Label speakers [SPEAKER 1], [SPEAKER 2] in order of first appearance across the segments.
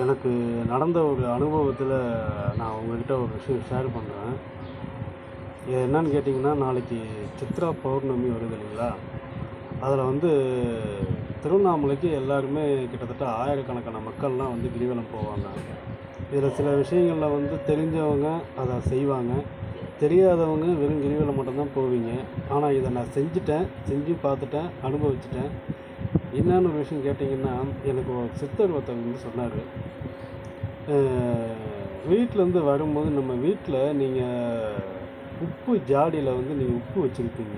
[SPEAKER 1] எனக்கு நடந்த ஒரு அனுபவத்தில் நான் உங்கள்கிட்ட ஒரு விஷயம் ஷேர் பண்ணுறேன். இது என்னன்னு கேட்டிங்கன்னா, நாளைக்கு சித்ரா பௌர்ணமி வருது இல்லைங்களா? அதில் திருவண்ணாமலைக்கு எல்லாருமே கிட்டத்தட்ட ஆயிரக்கணக்கான மக்கள்லாம் கிரிவலம் போவாங்க. இதில் சில விஷயங்களில் தெரிஞ்சவங்க அதை செய்வாங்க. தெரியாதவங்க வெறும் கிரிவலம் மட்டும்தான் போவீங்க. ஆனால் இதை நான் செஞ்சு பார்த்துட்டேன், அனுபவிச்சுட்டேன். என்னன்னு ஒரு விஷயம் கேட்டிங்கன்னா, எனக்கு ஒரு சித்தர் ஒருத்தர் சொன்னார். வீட்டிலேருந்து வரும்போது நம்ம வீட்டில் நீங்கள் உப்பு ஜாடியில் நீங்கள் உப்பு வச்சுருப்பீங்க.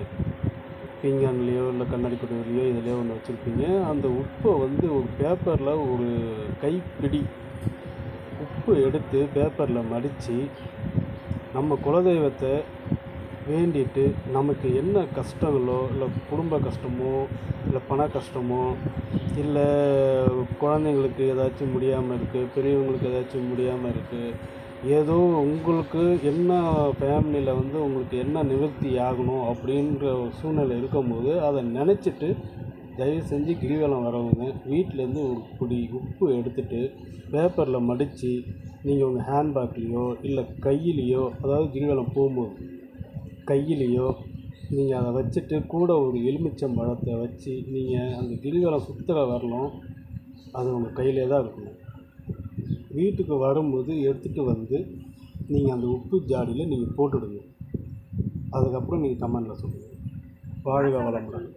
[SPEAKER 1] பீங்கான்லேயோ இல்லை கண்ணாடி குடுவையிலையோ இதிலையோ ஒன்று வச்சுருப்பீங்க. அந்த உப்பை ஒரு பேப்பரில் ஒரு கைப்பிடி உப்பு எடுத்து பேப்பரில் மடித்து நம்ம குலதெய்வத்தை வேண்டிட்டு, நமக்கு என்ன கஷ்டங்களோ இல்லை குடும்ப கஷ்டமோ இல்லை பண கஷ்டமோ இல்லை குழந்தைங்களுக்கு ஏதாச்சும் முடியாமல் இருக்குது, பெரியவங்களுக்கு ஏதாச்சும் முடியாமல் இருக்குது, ஏதோ உங்களுக்கு என்ன ஃபேமிலியில் உங்களுக்கு என்ன நிவர்த்தி ஆகணும் அப்படின்ற ஒரு சூழ்நிலை இருக்கும்போது அதை நினச்சிட்டு தயவு செஞ்சு கிரிவலம் வரவங்க வீட்டிலேருந்து ஒரு பிடி உப்பு எடுத்துகிட்டு பேப்பரில் மடித்து நீங்கள் உங்கள் ஹேண்ட்பேக்லேயோ இல்லை கையிலையோ, அதாவது கிரிவலம் போகும்போது கையிலையோ நீங்கள் அதை வச்சுட்டு கூட ஒரு எலுமிச்சம்பழத்தை வச்சு நீங்கள் அந்த கிரிவலம் சுற்றுற வரலும் அது உங்கள் கையிலே தான் இருக்கணும். வீட்டுக்கு வரும்போது எடுத்துகிட்டு நீங்கள் அந்த உப்பு ஜாடியில் நீங்கள் போட்டுடுங்க. அதுக்கப்புறம் நீங்கள் கமெண்டில் சொல்லுங்கள். வாழ்க வளமுடன்.